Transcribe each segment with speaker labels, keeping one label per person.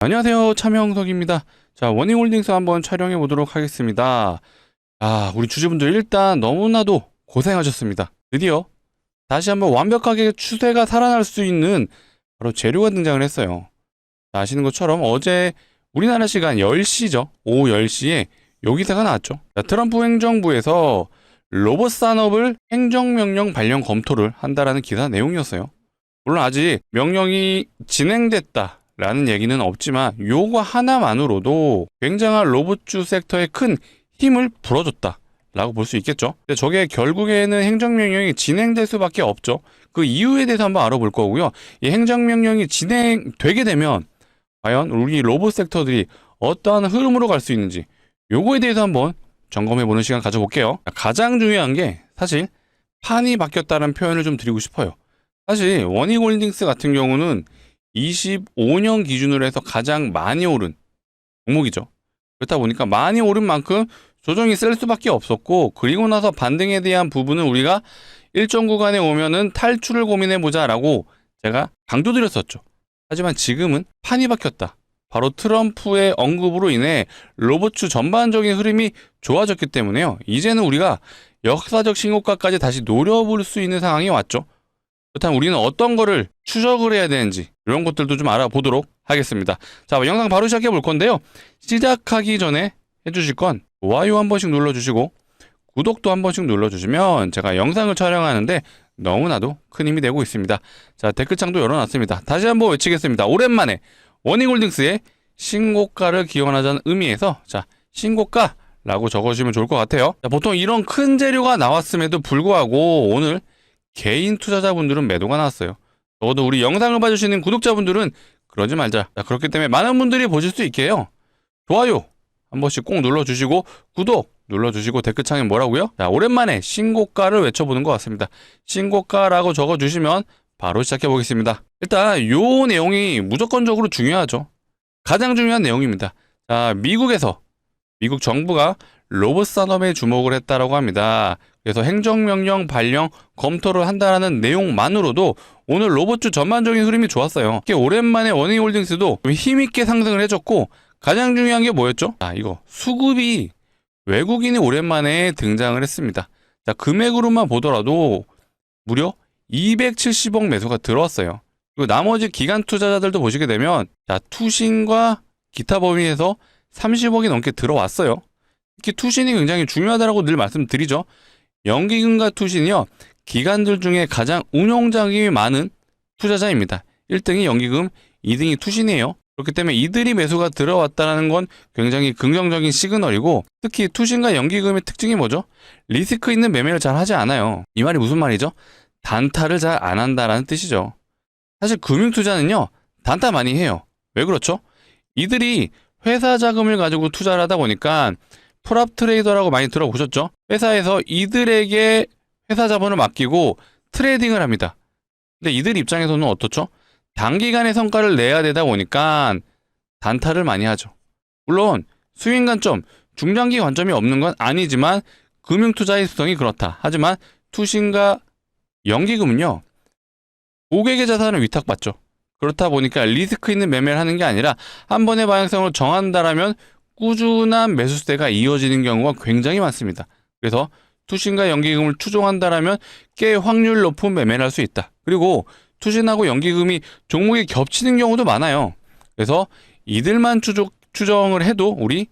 Speaker 1: 안녕하세요, 참여홍석입니다. 자, 워닝홀딩스 한번 촬영해 보도록 하겠습니다. 우리 주주분들 일단 너무나도 고생하셨습니다. 드디어 다시 한번 완벽하게 추세가 살아날 수 있는 바로 재료가 등장을 했어요. 자, 아시는 것처럼 어제 우리나라 시간 10시죠. 오후 10시에 요 기사가 나왔죠. 자, 트럼프 행정부에서 로봇 산업을 행정명령 발령 검토를 한다라는 기사 내용이었어요. 물론 아직 명령이 진행됐다 라는 얘기는 없지만 요거 하나만으로도 굉장한 로봇주 섹터에 큰 힘을 불어줬다 라고 볼 수 있겠죠. 근데 저게 결국에는 행정명령이 진행될 수밖에 없죠. 그 이유에 대해서 한번 알아볼 거고요. 이 행정명령이 진행되게 되면 과연 우리 로봇 섹터들이 어떠한 흐름으로 갈 수 있는지 요거에 대해서 한번 점검해보는 시간 가져볼게요. 가장 중요한 게 사실 판이 바뀌었다는 표현을 좀 드리고 싶어요. 사실 워닝홀딩스 같은 경우는 25년 기준으로 해서 가장 많이 오른 종목이죠. 그렇다 보니까 많이 오른 만큼 조정이 셀 수밖에 없었고, 그리고 나서 반등에 대한 부분은 우리가 일정 구간에 오면은 탈출을 고민해보자 라고 제가 강조드렸었죠. 하지만 지금은 판이 바뀌었다. 바로 트럼프의 언급으로 인해 로봇주 전반적인 흐름이 좋아졌기 때문에요. 이제는 우리가 역사적 신고가까지 다시 노려볼 수 있는 상황이 왔죠. 그렇다면 우리는 어떤 거를 추적을 해야 되는지 이런 것들도 좀 알아보도록 하겠습니다. 자, 영상 바로 시작해 볼 건데요. 시작하기 전에 해주실 건 좋아요 한 번씩 눌러주시고 구독도 한 번씩 눌러주시면 제가 영상을 촬영하는데 너무나도 큰 힘이 되고 있습니다. 자, 댓글창도 열어놨습니다. 다시 한번 외치겠습니다. 오랜만에 워닝홀딩스의 신고가를 기원하자는 의미에서 자, 신고가라고 적어주시면 좋을 것 같아요. 자, 보통 이런 큰 재료가 나왔음에도 불구하고 오늘 개인 투자자분들은 매도가 나왔어요. 적어도 우리 영상을 봐주시는 구독자분들은 그러지 말자. 자, 그렇기 때문에 많은 분들이 보실 수 있게 해요. 좋아요 한 번씩 꼭 눌러주시고 구독 눌러주시고 댓글창에 뭐라고요? 자, 오랜만에 신고가를 외쳐보는 것 같습니다. 신고가라고 적어주시면 바로 시작해 보겠습니다. 일단 요 내용이 무조건적으로 중요하죠. 가장 중요한 내용입니다. 자, 미국 정부가 로봇 산업에 주목을 했다라고 합니다. 그래서 행정명령 발령 검토를 한다는 내용만으로도 오늘 로봇주 전반적인 흐름이 좋았어요. 이렇게 오랜만에 워닝홀딩스도 힘있게 상승을 해줬고, 가장 중요한 게 뭐였죠? 이거 수급이 외국인이 오랜만에 등장을 했습니다. 자, 금액으로만 보더라도 무려 270억 매수가 들어왔어요. 그리고 나머지 기관 투자자들도 보시게 되면 자, 투신과 기타 범위에서 30억이 넘게 들어왔어요. 특히 투신이 굉장히 중요하다고 늘 말씀드리죠. 연기금과 투신이요, 기관들 중에 가장 운용자금이 많은 투자자입니다. 1등이 연기금, 2등이 투신이에요. 그렇기 때문에 이들이 매수가 들어왔다는 건 굉장히 긍정적인 시그널이고, 특히 투신과 연기금의 특징이 뭐죠? 리스크 있는 매매를 잘 하지 않아요. 이 말이 무슨 말이죠? 단타를 잘 안 한다라는 뜻이죠. 사실 금융투자는요, 단타 많이 해요. 왜 그렇죠? 이들이 회사 자금을 가지고 투자를 하다 보니까 프랍 트레이더라고 많이 들어보셨죠? 회사에서 이들에게 회사 자본을 맡기고 트레이딩을 합니다. 근데 이들 입장에서는 어떻죠? 단기간의 성과를 내야 되다 보니까 단타를 많이 하죠. 물론 수익 관점, 중장기 관점이 없는 건 아니지만 금융투자의 수성이 그렇다. 하지만 투신과 연기금은요, 고객의 자산을 위탁받죠. 그렇다 보니까 리스크 있는 매매를 하는 게 아니라 한 번의 방향성을 정한다라면 꾸준한 매수세가 이어지는 경우가 굉장히 많습니다. 그래서 투신과 연기금을 추종한다라면 꽤 확률 높은 매매를 할 수 있다. 그리고 투신하고 연기금이 종목이 겹치는 경우도 많아요. 그래서 이들만 추정을 해도 우리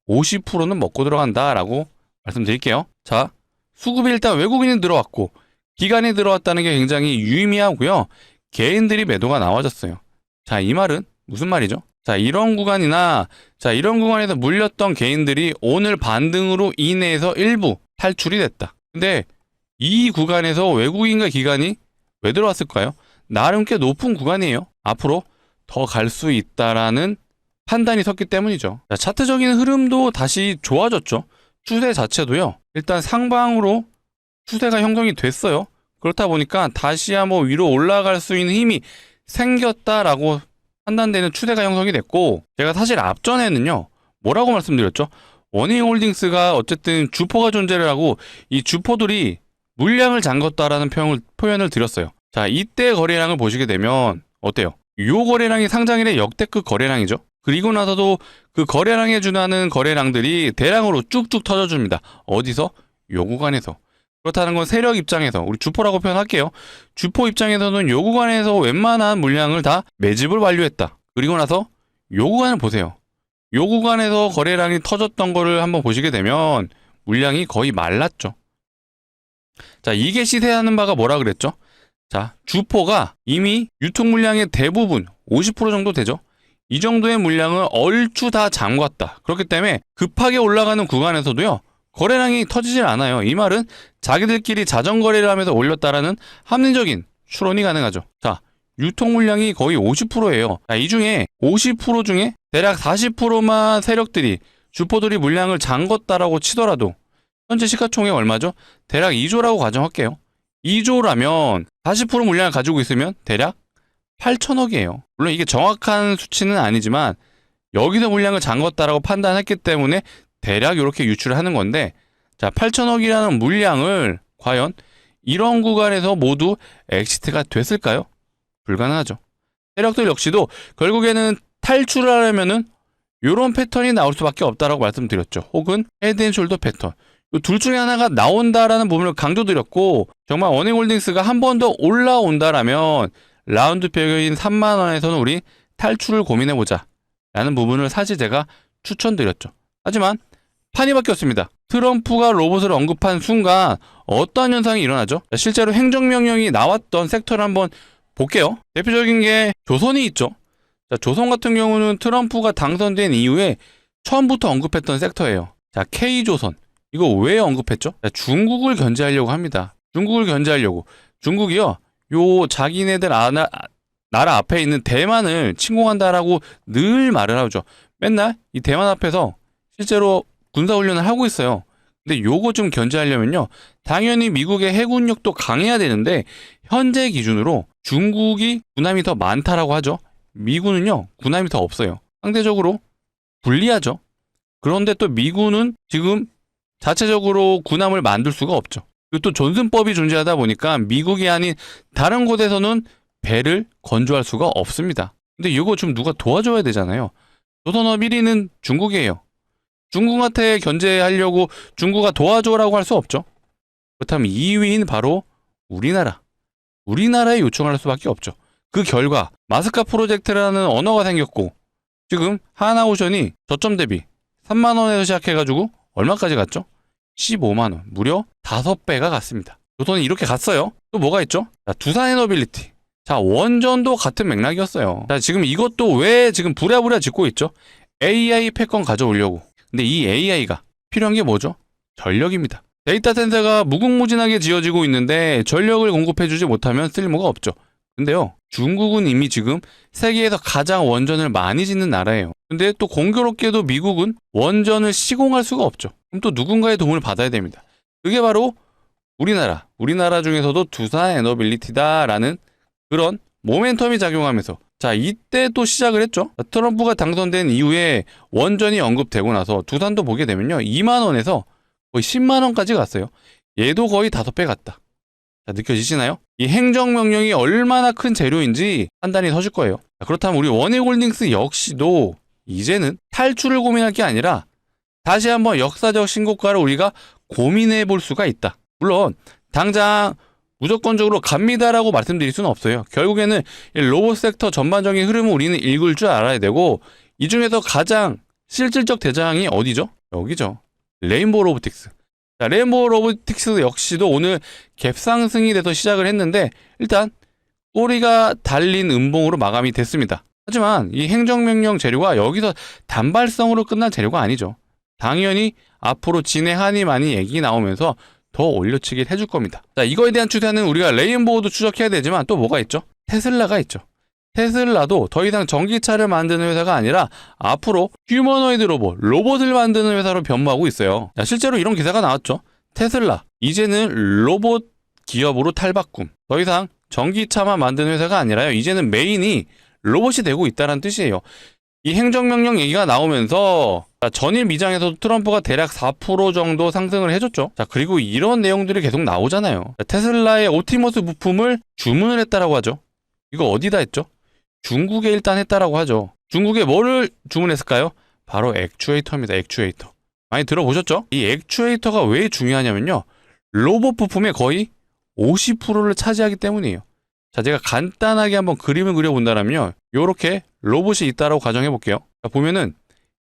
Speaker 1: 50%는 먹고 들어간다라고 말씀드릴게요. 자, 수급이 일단 외국인이 들어왔고 기관이 들어왔다는 게 굉장히 유의미하고요. 개인들이 매도가 나와졌어요. 자, 이 말은 무슨 말이죠? 자, 이런 구간에서 물렸던 개인들이 오늘 반등으로 인해서 일부 탈출이 됐다. 근데 이 구간에서 외국인과 기관이 왜 들어왔을까요? 나름 꽤 높은 구간이에요. 앞으로 더 갈 수 있다라는 판단이 섰기 때문이죠. 자, 차트적인 흐름도 다시 좋아졌죠. 추세 자체도요, 일단 상방으로 추세가 형성이 됐어요. 그렇다 보니까 다시 한번 위로 올라갈 수 있는 힘이 생겼다라고 판단되는 추세가 형성이 됐고, 제가 사실 앞전에는요, 뭐라고 말씀드렸죠? 워닝홀딩스가 어쨌든 주포가 존재를 하고 이 주포들이 물량을 잠궜다라는 표현을 드렸어요. 자, 이때 거래량을 보시게 되면 어때요? 요 거래량이 상장일의 역대급 거래량이죠. 그리고 나서도 그 거래량에 준하는 거래량들이 대량으로 쭉쭉 터져줍니다. 어디서? 요 구간에서. 그렇다는 건 세력 입장에서, 우리 주포라고 표현할게요. 주포 입장에서는 요 구간에서 웬만한 물량을 다 매집을 완료했다. 그리고 나서 요 구간을 보세요. 요 구간에서 거래량이 터졌던 거를 한번 보시게 되면 물량이 거의 말랐죠. 자, 이게 시세하는 바가 뭐라 그랬죠? 자, 주포가 이미 유통 물량의 대부분 50% 정도 되죠. 이 정도의 물량을 얼추 다 잠갔다. 그렇기 때문에 급하게 올라가는 구간에서도요, 거래량이 터지질 않아요. 이 말은 자기들끼리 자전거래를 하면서 올렸다라는 합리적인 추론이 가능하죠. 자, 유통 물량이 거의 50%예요. 자, 이 중에 50% 중에 대략 40%만 세력들이, 주포들이 물량을 잠궜다라고 치더라도 현재 시가총액 얼마죠? 대략 2조라고 가정할게요. 2조라면 40% 물량을 가지고 있으면 대략 8천억이에요. 물론 이게 정확한 수치는 아니지만 여기서 물량을 잠궜다라고 판단했기 때문에 대략 이렇게 유출을 하는 건데, 자, 8천억이라는 물량을 과연 이런 구간에서 모두 엑시트가 됐을까요? 불가능하죠. 세력들 역시도 결국에는 탈출을 하려면은 이런 패턴이 나올 수밖에 없다라고 말씀드렸죠. 혹은 헤드앤숄더 패턴. 이 둘 중에 하나가 나온다라는 부분을 강조드렸고, 정말 원행홀딩스가 한 번 더 올라온다라면 라운드표인 3만 원에서는 우리 탈출을 고민해보자 라는 부분을 사실 제가 추천드렸죠. 하지만 판이 바뀌었습니다. 트럼프가 로봇을 언급한 순간 어떠한 현상이 일어나죠? 실제로 행정명령이 나왔던 섹터를 한번 볼게요. 대표적인 게 조선이 있죠. 자, 조선 같은 경우는 트럼프가 당선된 이후에 처음부터 언급했던 섹터예요. 자, K조선. 이거 왜 언급했죠? 자, 중국을 견제하려고 합니다. 중국을 견제하려고. 중국이요, 요 자기네들 나라 앞에 있는 대만을 침공한다라고 늘 말을 하죠. 맨날 이 대만 앞에서 실제로 군사훈련을 하고 있어요. 근데 요거 좀 견제하려면요, 당연히 미국의 해군력도 강해야 되는데 현재 기준으로 중국이 군함이 더 많다라고 하죠. 미군은요, 군함이 더 없어요. 상대적으로 불리하죠. 그런데 또 미군은 지금 자체적으로 군함을 만들 수가 없죠. 그리고 또 존슨법이 존재하다 보니까 미국이 아닌 다른 곳에서는 배를 건조할 수가 없습니다. 근데 이거 좀 누가 도와줘야 되잖아요. 조선업 1위는 중국이에요. 중국한테 견제하려고 중국가 도와줘라고 할 수 없죠. 그렇다면 2위인 바로 우리나라에 요청할 수밖에 없죠. 그 결과 마스카 프로젝트라는 언어가 생겼고, 지금 하나오션이 저점 대비 3만 원에서 시작해가지고 얼마까지 갔죠? 15만 원. 무려 5배가 갔습니다. 조선이 이렇게 갔어요. 또 뭐가 있죠? 자, 두산에너빌리티. 자, 원전도 같은 맥락이었어요. 자, 지금 이것도 왜 지금 부랴부랴 짓고 있죠? AI 패권 가져오려고. 근데 이 AI가 필요한 게 뭐죠? 전력입니다. 데이터 센터가 무궁무진하게 지어지고 있는데 전력을 공급해주지 못하면 쓸모가 없죠. 근데요, 중국은 이미 지금 세계에서 가장 원전을 많이 짓는 나라예요. 근데 또 공교롭게도 미국은 원전을 시공할 수가 없죠. 그럼 또 누군가의 도움을 받아야 됩니다. 그게 바로 우리나라 중에서도 두산에너빌리티다라는 그런 모멘텀이 작용하면서, 자, 이때 또 시작을 했죠. 트럼프가 당선된 이후에 원전이 언급되고 나서 두산도 보게 되면요, 2만 원에서 거의 10만 원까지 갔어요. 얘도 거의 5배 갔다. 자, 느껴지시나요? 이 행정명령이 얼마나 큰 재료인지 판단이 서실 거예요. 자, 그렇다면 우리 원액홀딩스 역시도 이제는 탈출을 고민할 게 아니라 다시 한번 역사적 신고가를 우리가 고민해 볼 수가 있다. 물론 당장 무조건적으로 갑니다라고 말씀드릴 수는 없어요. 결국에는 이 로봇 섹터 전반적인 흐름을 우리는 읽을 줄 알아야 되고, 이 중에서 가장 실질적 대장이 어디죠? 여기죠. 레인보우 로보틱스. 자, 레인보우 로보틱스 역시도 오늘 갭상승이 돼서 시작을 했는데 일단 꼬리가 달린 음봉으로 마감이 됐습니다. 하지만 이 행정명령 재료가 여기서 단발성으로 끝난 재료가 아니죠. 당연히 앞으로 진해 한이만이 얘기 나오면서 더 올려치기를 해줄 겁니다. 자, 이거에 대한 추세는 우리가 레인보우도 추적해야 되지만 또 뭐가 있죠? 테슬라가 있죠. 테슬라도 더 이상 전기차를 만드는 회사가 아니라 앞으로 휴머노이드 로봇을 만드는 회사로 변모하고 있어요. 자, 실제로 이런 기사가 나왔죠. 테슬라, 이제는 로봇 기업으로 탈바꿈. 더 이상 전기차만 만드는 회사가 아니라요, 이제는 메인이 로봇이 되고 있다는 뜻이에요. 이 행정명령 얘기가 나오면서 전일 미장에서도 트럼프가 대략 4% 정도 상승을 해줬죠. 자, 그리고 이런 내용들이 계속 나오잖아요. 테슬라의 옵티머스 부품을 주문을 했다라고 하죠. 이거 어디다 했죠? 중국에 일단 했다라고 하죠. 중국에 뭐를 주문했을까요? 바로 액추에이터입니다. 액추에이터. 많이 들어보셨죠? 이 액추에이터가 왜 중요하냐면요. 로봇 부품의 거의 50%를 차지하기 때문이에요. 자, 제가 간단하게 한번 그림을 그려본다면요. 요렇게 로봇이 있다라고 가정해 볼게요. 자, 보면은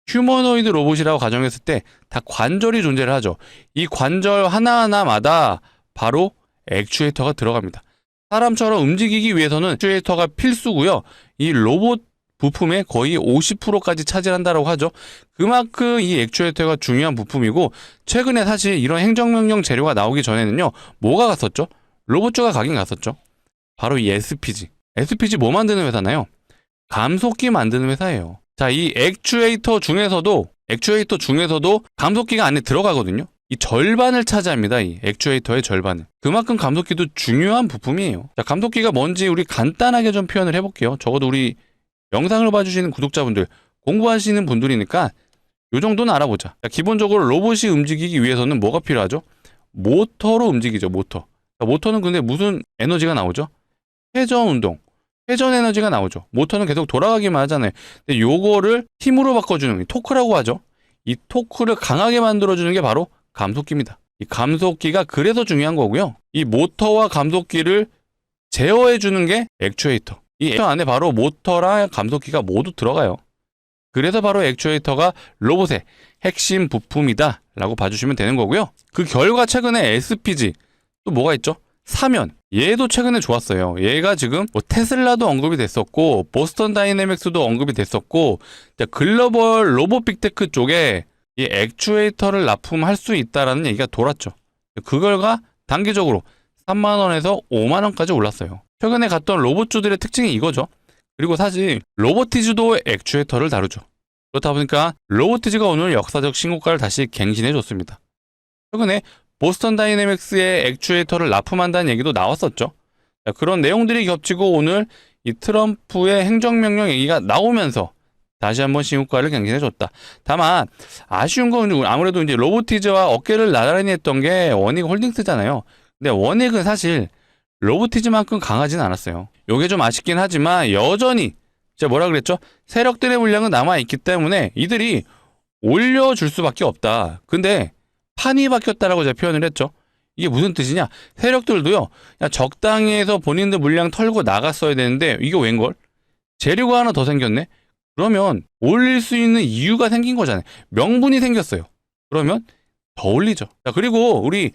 Speaker 1: 휴머노이드 로봇이라고 가정했을 때 다 관절이 존재를 하죠. 이 관절 하나하나마다 바로 액추에이터가 들어갑니다. 사람처럼 움직이기 위해서는 액추에이터가 필수고요. 이 로봇 부품의 거의 50%까지 차지한다라고 하죠. 그만큼 이 액추에이터가 중요한 부품이고, 최근에 사실 이런 행정명령 재료가 나오기 전에는요, 뭐가 갔었죠? 로봇주가 가긴 갔었죠. 바로 이 SPG. SPG 뭐 만드는 회사나요? 감속기 만드는 회사예요. 자, 이 액추에이터 중에서도 감속기가 안에 들어가거든요. 이 절반을 차지합니다. 이 액추에이터의 절반을. 그만큼 감속기도 중요한 부품이에요. 자, 감속기가 뭔지 우리 간단하게 좀 표현을 해볼게요. 적어도 우리 영상을 봐주시는 구독자분들, 공부하시는 분들이니까 요 정도는 알아보자. 자, 기본적으로 로봇이 움직이기 위해서는 뭐가 필요하죠? 모터로 움직이죠. 모터. 자, 모터는 근데 무슨 에너지가 나오죠? 회전 운동, 회전 에너지가 나오죠. 모터는 계속 돌아가기만 하잖아요. 근데 요거를 힘으로 바꿔주는 게 토크라고 하죠. 이 토크를 강하게 만들어주는 게 바로 감속기입니다. 이 감속기가 그래서 중요한 거고요. 이 모터와 감속기를 제어해주는 게 액추에이터. 이 액추에이터 안에 바로 모터랑 감속기가 모두 들어가요. 그래서 바로 액추에이터가 로봇의 핵심 부품이다 라고 봐주시면 되는 거고요. 그 결과 최근에 SPG, 또 뭐가 있죠? 사면. 얘도 최근에 좋았어요. 얘가 지금 뭐 테슬라도 언급이 됐었고, 보스턴 다이내믹스도 언급이 됐었고, 글로벌 로봇 빅테크 쪽에 이 액추에이터를 납품할 수 있다라는 얘기가 돌았죠. 그 결과 단기적으로 3만원에서 5만원까지 올랐어요. 최근에 갔던 로봇주들의 특징이 이거죠. 그리고 사실 로보티즈도 액추에이터를 다루죠. 그렇다 보니까 로보티즈가 오늘 역사적 신고가를 다시 갱신해줬습니다. 최근에 보스턴 다이내믹스의 액추에이터를 납품한다는 얘기도 나왔었죠. 그런 내용들이 겹치고 오늘 이 트럼프의 행정명령 얘기가 나오면서 다시 한번 신고가를 갱신해줬다. 다만 아쉬운 건 아무래도 이제 로보티즈와 어깨를 나란히 했던 게 원익 홀딩스잖아요. 근데 원익은 사실 로보티즈만큼 강하진 않았어요. 요게 좀 아쉽긴 하지만 여전히 제가 뭐라 그랬죠? 세력들의 물량은 남아있기 때문에 이들이 올려줄 수밖에 없다. 근데 판이 바뀌었다라고 제가 표현을 했죠. 이게 무슨 뜻이냐? 세력들도요, 그냥 적당히 해서 본인들 물량 털고 나갔어야 되는데 이게 웬걸? 재료가 하나 더 생겼네? 그러면 올릴 수 있는 이유가 생긴 거잖아요. 명분이 생겼어요. 그러면 더 올리죠. 자, 그리고 우리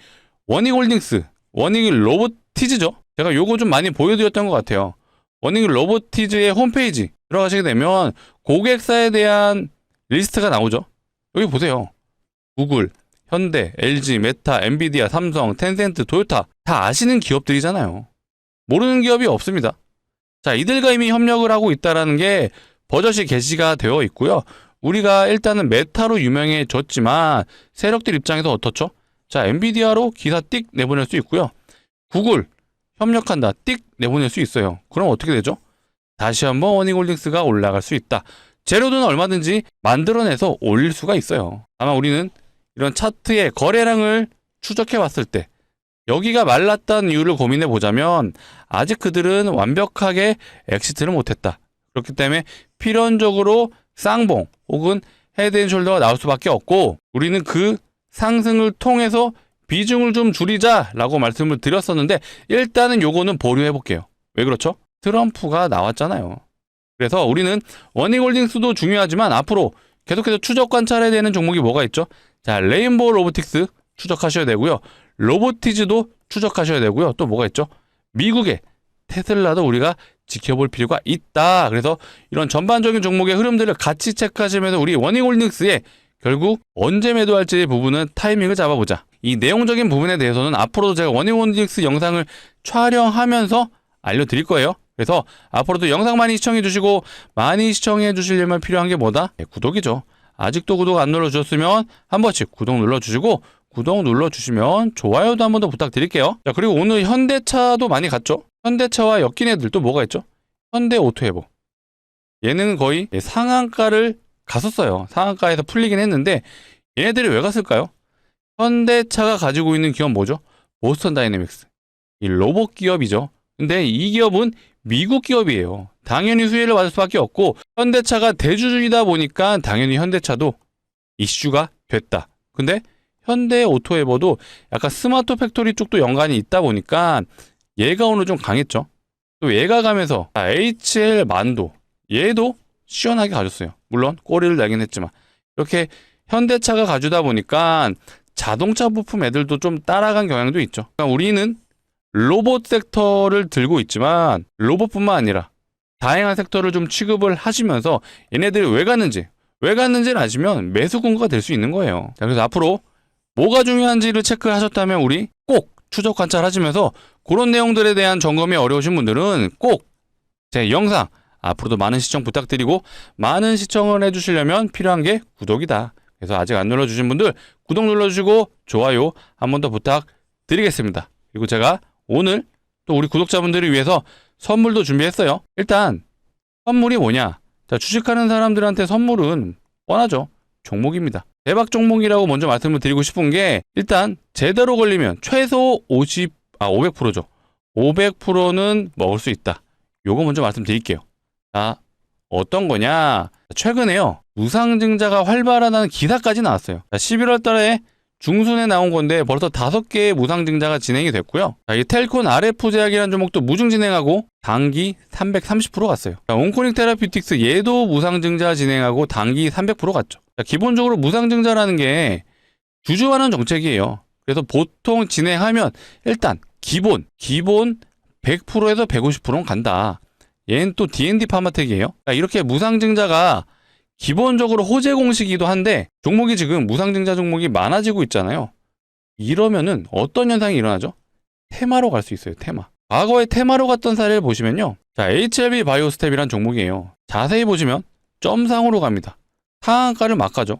Speaker 1: 원익홀딩스, 원익 로보티즈죠. 제가 요거 좀 많이 보여드렸던 것 같아요. 원익 로보티즈의 홈페이지 들어가시게 되면 고객사에 대한 리스트가 나오죠. 여기 보세요. 구글, 현대, LG, 메타, 엔비디아, 삼성, 텐센트, 토요타 다 아시는 기업들이잖아요. 모르는 기업이 없습니다. 자, 이들과 이미 협력을 하고 있다는 게 버젓이 게시가 되어 있고요. 우리가 일단은 메타로 유명해졌지만 세력들 입장에서 어떻죠? 자, 엔비디아로 기사 띡 내보낼 수 있고요. 구글 협력한다 띡 내보낼 수 있어요. 그럼 어떻게 되죠? 다시 한번 원익홀딩스가 올라갈 수 있다. 재료는 얼마든지 만들어내서 올릴 수가 있어요. 아마 우리는 이런 차트의 거래량을 추적해 봤을 때 여기가 말랐다는 이유를 고민해 보자면 아직 그들은 완벽하게 엑시트를 못했다. 그렇기 때문에 필연적으로 쌍봉 혹은 헤드앤숄더가 나올 수밖에 없고, 우리는 그 상승을 통해서 비중을 좀 줄이자라고 말씀을 드렸었는데 일단은 요거는 보류해 볼게요. 왜 그렇죠? 트럼프가 나왔잖아요. 그래서 우리는 원익홀딩스도 중요하지만 앞으로 계속해서 추적 관찰해야 되는 종목이 뭐가 있죠? 자, 레인보우 로보틱스 추적하셔야 되고요. 로보티즈도 추적하셔야 되고요. 또 뭐가 있죠? 미국의 테슬라도 우리가 지켜볼 필요가 있다. 그래서 이런 전반적인 종목의 흐름들을 같이 체크하시면서 우리 원익홀딩스에 결국 언제 매도할지 부분은 타이밍을 잡아보자. 이 내용적인 부분에 대해서는 앞으로도 제가 원익홀딩스 영상을 촬영하면서 알려드릴 거예요. 그래서 앞으로도 영상 많이 시청해 주시고, 많이 시청해 주시려면 필요한 게 뭐다? 네, 구독이죠. 아직도 구독 안 눌러주셨으면 한 번씩 구독 눌러주시고, 구독 눌러주시면 좋아요도 한 번 더 부탁드릴게요. 자, 그리고 오늘 현대차도 많이 갔죠. 현대차와 엮인 애들 또 뭐가 있죠? 현대오토에보. 얘는 거의 상한가를 갔었어요. 상한가에서 풀리긴 했는데 얘네들이 왜 갔을까요? 현대차가 가지고 있는 기업 뭐죠? 보스턴 다이내믹스. 이 로봇 기업이죠. 근데 이 기업은 미국 기업이에요. 당연히 수혜를 받을 수밖에 없고 현대차가 대주주이다 보니까 당연히 현대차도 이슈가 됐다. 근데 현대오토에버도 약간 스마트 팩토리 쪽도 연관이 있다 보니까 얘가 오늘 좀 강했죠. 또 얘가 가면서 HL 만도 얘도 시원하게 가졌어요. 물론 꼬리를 내긴 했지만 이렇게 현대차가 가주다 보니까 자동차 부품 애들도 좀 따라간 경향도 있죠. 그러니까 우리는 로봇 섹터를 들고 있지만 로봇뿐만 아니라 다양한 섹터를 좀 취급을 하시면서 얘네들이 왜 갔는지를 아시면 매수 공고가 될 수 있는 거예요. 자, 그래서 앞으로 뭐가 중요한지를 체크하셨다면 우리 꼭 추적 관찰하시면서 그런 내용들에 대한 점검이 어려우신 분들은 꼭 제 영상 앞으로도 많은 시청 부탁드리고 많은 시청을 해주시려면 필요한 게 구독이다. 그래서 아직 안 눌러주신 분들 구독 눌러주시고 좋아요 한 번 더 부탁드리겠습니다. 그리고 제가 오늘 또 우리 구독자분들을 위해서 선물도 준비했어요. 일단 선물이 뭐냐? 자, 주식하는 사람들한테 선물은 뻔하죠. 종목입니다. 대박 종목이라고 먼저 말씀을 드리고 싶은 게 일단 제대로 걸리면 최소 500%죠. 500%는 먹을 수 있다. 요거 먼저 말씀드릴게요. 자, 어떤 거냐? 최근에요. 무상증자가 활발하다는 기사까지 나왔어요. 자, 11월 달에 중순에 나온 건데 벌써 5개의 무상증자가 진행이 됐고요. 자, 이 텔콘 RF 제약이라는 종목도 무증 진행하고 단기 330% 갔어요. 자, 온코닉 테라피틱스 얘도 무상증자 진행하고 단기 300% 갔죠. 자, 기본적으로 무상증자라는 게 주주환원 정책이에요. 그래서 보통 진행하면 일단 기본 100%에서 150%는 간다. 얘는 또 D&D 파마텍이에요. 자, 이렇게 무상증자가 기본적으로 호재 공시기도 한데 종목이 지금 무상증자 종목이 많아지고 있잖아요. 이러면은 어떤 현상이 일어나죠? 테마로 갈 수 있어요. 테마. 과거에 테마로 갔던 사례를 보시면요. 자, HLB 바이오스텝이란 종목이에요. 자세히 보시면 점상으로 갑니다. 상한가를 막 가죠.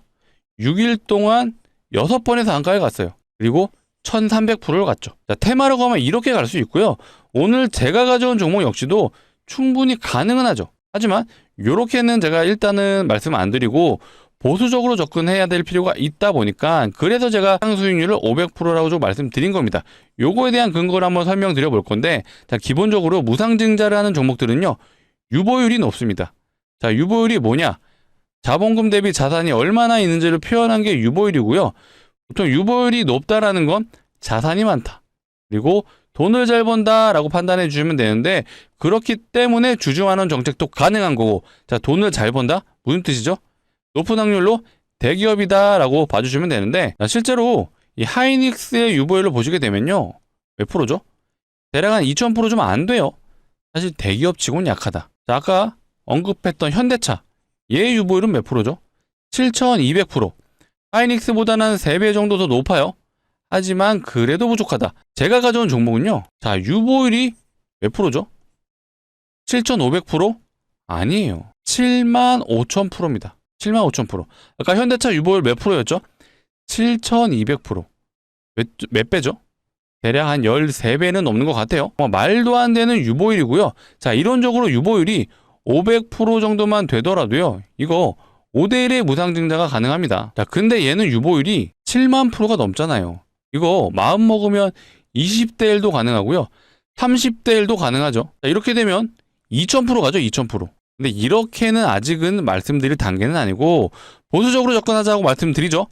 Speaker 1: 6일 동안 6번의 상한가에 갔어요. 그리고 1300%를 갔죠. 자, 테마로 가면 이렇게 갈 수 있고요. 오늘 제가 가져온 종목 역시도 충분히 가능은 하죠. 하지만 요렇게는 제가 일단은 말씀 안 드리고 보수적으로 접근해야 될 필요가 있다 보니까 그래서 제가 수익률을 500%라고 좀 말씀드린 겁니다. 요거에 대한 근거를 한번 설명드려 볼 건데 자, 기본적으로 무상증자를 하는 종목들은요. 유보율이 높습니다. 자, 유보율이 뭐냐? 자본금 대비 자산이 얼마나 있는지를 표현한 게 유보율이고요. 보통 유보율이 높다라는 건 자산이 많다. 그리고 돈을 잘 번다라고 판단해 주시면 되는데 그렇기 때문에 주주환원 정책도 가능한 거고 자, 돈을 잘 번다? 무슨 뜻이죠? 높은 확률로 대기업이다라고 봐주시면 되는데 자, 실제로 이 하이닉스의 유보율을 보시게 되면요. 몇 프로죠? 대략 한 2000% 좀 안 돼요. 사실 대기업 치고는 약하다. 자, 아까 언급했던 현대차 얘 유보율은 몇 프로죠? 7200%. 하이닉스보다는 한 3배 정도 더 높아요. 하지만 그래도 부족하다. 제가 가져온 종목은요. 자, 유보율이 몇 프로죠? 7500%? 아니에요. 75000%입니다. 75000%. 아까 현대차 유보율 몇 프로였죠? 7200%. 몇 배죠? 대략 한 13배는 넘는 것 같아요. 말도 안 되는 유보율이고요. 자, 이론적으로 유보율이 500% 정도만 되더라도요. 이거 5대1의 무상증자가 가능합니다. 자, 근데 얘는 유보율이 7만 프로가 넘잖아요. 이거 마음 먹으면 20대 1도 가능하고요. 30대 1도 가능하죠. 자, 이렇게 되면 2000% 가죠. 2000%. 근데 이렇게는 아직은 말씀드릴 단계는 아니고 보수적으로 접근하자고 말씀드리죠.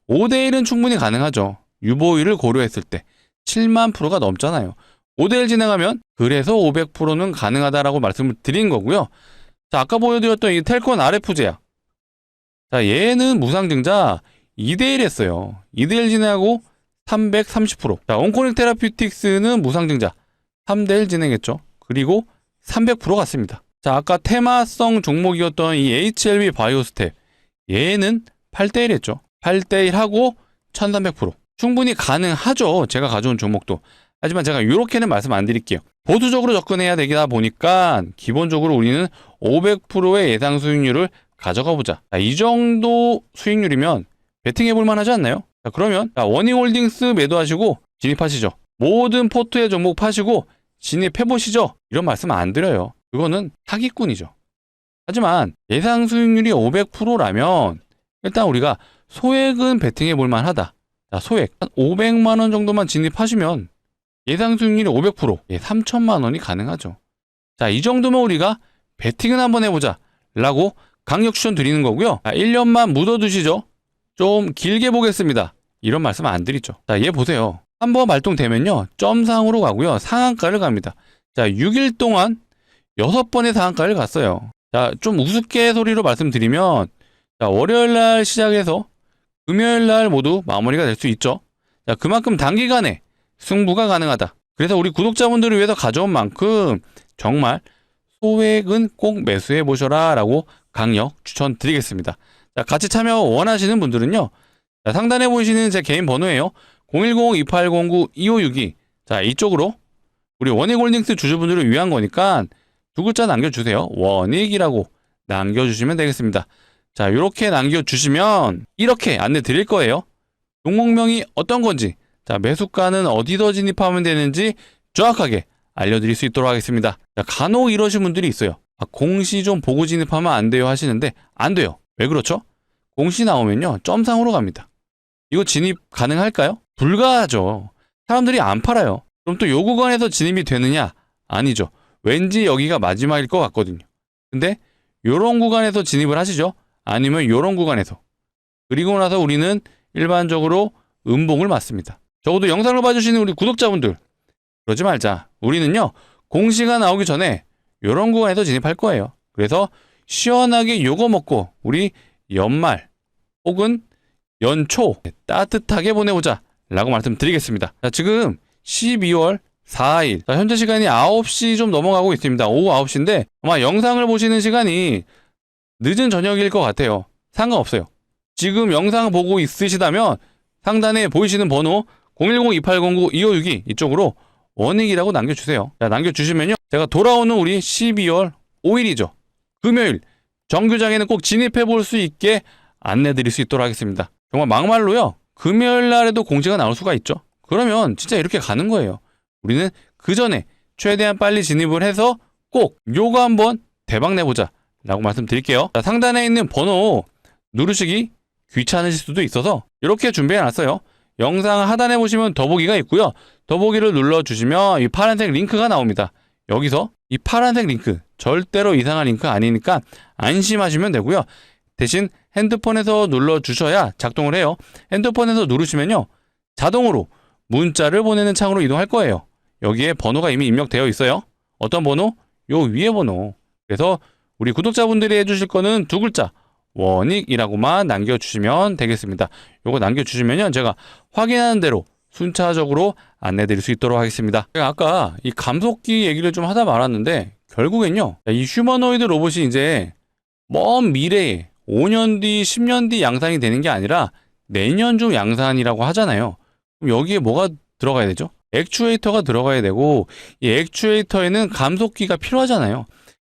Speaker 1: 5대 1은 충분히 가능하죠. 유보율을 고려했을 때 7만 프로가 넘잖아요. 5대 1 진행하면 그래서 500%는 가능하다라고 말씀을 드린 거고요. 자, 아까 보여드렸던 이 텔콘 RF 제약. 자, 얘는 무상증자 2대 1 했어요. 2대 1 진행하고 330%. 자, 온코닉 테라피틱스는 무상증자 3대 1 진행했죠. 그리고 300% 갔습니다. 자, 아까 테마성 종목이었던 이 HLB 바이오스텝 얘는 8대 1 했죠. 8대 1 하고 1300%. 충분히 가능하죠. 제가 가져온 종목도. 하지만 제가 이렇게는 말씀 안 드릴게요. 보수적으로 접근해야 되다 보니까 기본적으로 우리는 500%의 예상 수익률을 가져가 보자. 자, 이 정도 수익률이면 베팅해 볼 만하지 않나요? 자, 그러면 원익홀딩스 매도하시고 진입하시죠. 모든 포트의 종목 파시고 진입해 보시죠. 이런 말씀 안 드려요. 그거는 사기꾼이죠. 하지만 예상 수익률이 500%라면 일단 우리가 소액은 베팅해 볼 만하다. 자, 소액 한 500만 원 정도만 진입하시면 예상 수익률이 500%, 3천만 원이 가능하죠. 자, 이 정도면 우리가 베팅은 한번 해보자 라고 강력 추천 드리는 거고요. 자, 1년만 묻어두시죠. 좀 길게 보겠습니다. 이런 말씀 안 드리죠. 자, 얘 보세요. 한번 발동되면요, 점상으로 가고요, 상한가를 갑니다. 자, 6일 동안 6번의 상한가를 갔어요. 자, 좀 우습게 말씀드리면, 자, 월요일날 시작해서 금요일날 모두 마무리가 될 수 있죠. 자, 그만큼 단기간에 승부가 가능하다. 그래서 우리 구독자분들을 위해서 가져온 만큼 정말 소액은 꼭 매수해 보셔라 라고 강력 추천드리겠습니다. 자, 같이 참여 원하시는 분들은요, 자, 상단에 보이시는 제 개인 번호예요. 010-2809-2562. 자, 이쪽으로 우리 원익홀딩스 주주분들을 위한 거니까 두 글자 남겨주세요. 원익이라고 남겨주시면 되겠습니다. 자, 이렇게 남겨주시면 이렇게 안내 드릴 거예요. 종목명이 어떤 건지, 자, 매수가는 어디서 진입하면 되는지 정확하게 알려드릴 수 있도록 하겠습니다. 자, 간혹 이러신 분들이 있어요. 아, 공시 좀 보고 진입하면 안 돼요 하시는데 안 돼요. 왜 그렇죠? 공시 나오면요, 점상으로 갑니다. 이거 진입 가능할까요? 불가하죠. 사람들이 안 팔아요. 그럼 또 요 구간에서 진입이 되느냐? 아니죠. 왠지 여기가 마지막일 것 같거든요. 근데 요런 구간에서 진입을 하시죠. 아니면 요런 구간에서. 그리고 나서 우리는 일반적으로 음봉을 맞습니다. 적어도 영상을 봐주시는 우리 구독자분들, 그러지 말자. 우리는요, 공시가 나오기 전에 요런 구간에서 진입할 거예요. 그래서 시원하게 요거 먹고 우리 연말 혹은 연초 따뜻하게 보내보자 라고 말씀드리겠습니다. 자, 지금 12월 4일, 자, 현재 시간이 9시 좀 넘어가고 있습니다. 오후 9시인데 아마 영상을 보시는 시간이 늦은 저녁일 것 같아요. 상관없어요. 지금 영상 보고 있으시다면 상단에 보이시는 번호 010-2809-2562 이쪽으로 원익이라고 남겨주세요. 자, 남겨주시면요, 제가 돌아오는 우리 12월 5일이죠. 금요일 정규장에는 꼭 진입해 볼 수 있게 안내 드릴 수 있도록 하겠습니다. 정말 막말로요, 금요일 날에도 공지가 나올 수가 있죠. 그러면 진짜 이렇게 가는 거예요. 우리는 그 전에 최대한 빨리 진입을 해서 꼭 요거 한번 대박 내보자 라고 말씀드릴게요. 자, 상단에 있는 번호 누르시기 귀찮으실 수도 있어서 이렇게 준비해 놨어요. 영상 하단에 보시면 더보기가 있고요. 더보기를 눌러주시면 이 파란색 링크가 나옵니다. 여기서 이 파란색 링크, 절대로 이상한 링크 아니니까 안심하시면 되고요. 대신 핸드폰에서 눌러주셔야 작동을 해요. 핸드폰에서 누르시면요, 자동으로 문자를 보내는 창으로 이동할 거예요. 여기에 번호가 이미 입력되어 있어요. 어떤 번호? 요 위에 번호. 그래서 우리 구독자분들이 해주실 거는 두 글자 원익이라고만 남겨주시면 되겠습니다. 요거 남겨주시면요, 제가 확인하는 대로 순차적으로 안내드릴 수 있도록 하겠습니다. 제가 아까 이 감속기 얘기를 좀 하다 말았는데 결국엔요, 이 휴머노이드 로봇이 이제 먼 미래에 5년 뒤, 10년 뒤 양산이 되는 게 아니라 내년 중 양산이라고 하잖아요. 그럼 여기에 뭐가 들어가야 되죠? 액추에이터가 들어가야 되고, 이 액추에이터에는 감속기가 필요하잖아요.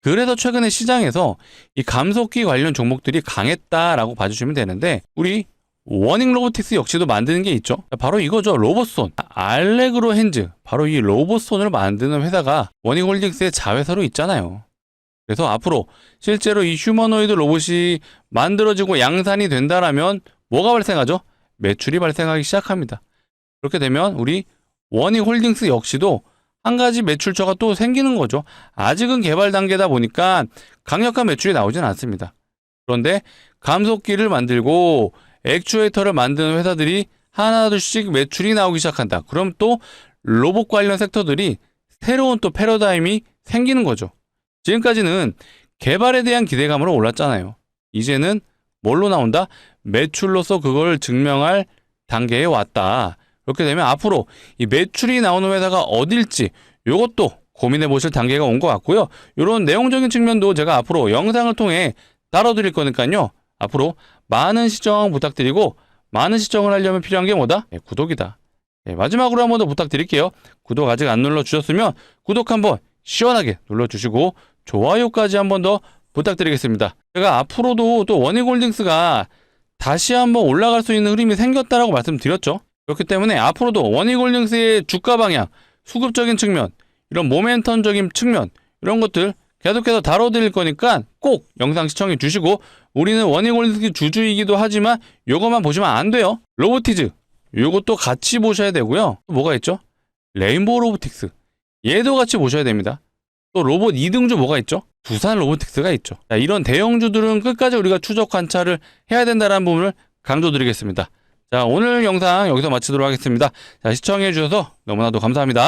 Speaker 1: 그래서 최근에 시장에서 이 감속기 관련 종목들이 강했다라고 봐주시면 되는데, 우리 워닝 로보틱스 역시도 만드는 게 있죠. 바로 이거죠. 로봇손. 알레그로 핸즈. 바로 이 로봇손을 만드는 회사가 워닝홀딩스의 자회사로 있잖아요. 그래서 앞으로 실제로 이 휴머노이드 로봇이 만들어지고 양산이 된다라면 뭐가 발생하죠? 매출이 발생하기 시작합니다. 그렇게 되면 우리 워닝홀딩스 역시도 한 가지 매출처가 또 생기는 거죠. 아직은 개발 단계다 보니까 강력한 매출이 나오진 않습니다. 그런데 감속기를 만들고 액추에이터를 만드는 회사들이 하나둘씩 매출이 나오기 시작한다. 그럼 또 로봇 관련 섹터들이 새로운 또 패러다임이 생기는 거죠. 지금까지는 개발에 대한 기대감으로 올랐잖아요. 이제는 뭘로 나온다? 매출로서 그걸 증명할 단계에 왔다. 그렇게 되면 앞으로 이 매출이 나오는 회사가 어딜지 이것도 고민해 보실 단계가 온 것 같고요. 이런 내용적인 측면도 제가 앞으로 영상을 통해 다뤄드릴 거니까요. 앞으로 많은 시청 부탁드리고, 많은 시청을 하려면 필요한 게 뭐다? 구독이다. 마지막으로 한 번 더 부탁드릴게요. 구독 아직 안 눌러주셨으면 구독 한번 시원하게 눌러주시고 좋아요까지 한 번 더 부탁드리겠습니다. 제가 앞으로도 또 워닝홀딩스가 다시 한번 올라갈 수 있는 흐름이 생겼다라고 말씀드렸죠. 그렇기 때문에 앞으로도 워닝홀딩스의 주가 방향, 수급적인 측면, 이런 모멘텀적인 측면, 이런 것들 계속해서 다뤄드릴 거니까 꼭 영상 시청해 주시고, 우리는 워닝홀딩스 주주이기도 하지만 요것만 보시면 안 돼요. 로보티즈 요것도 같이 보셔야 되고요. 또 뭐가 있죠? 레인보우 로보틱스. 얘도 같이 보셔야 됩니다. 또 로봇 2등주 뭐가 있죠? 두산 로보틱스가 있죠. 자, 이런 대형주들은 끝까지 우리가 추적 관찰을 해야 된다는 부분을 강조드리겠습니다. 자, 오늘 영상 여기서 마치도록 하겠습니다. 자, 시청해주셔서 너무나도 감사합니다.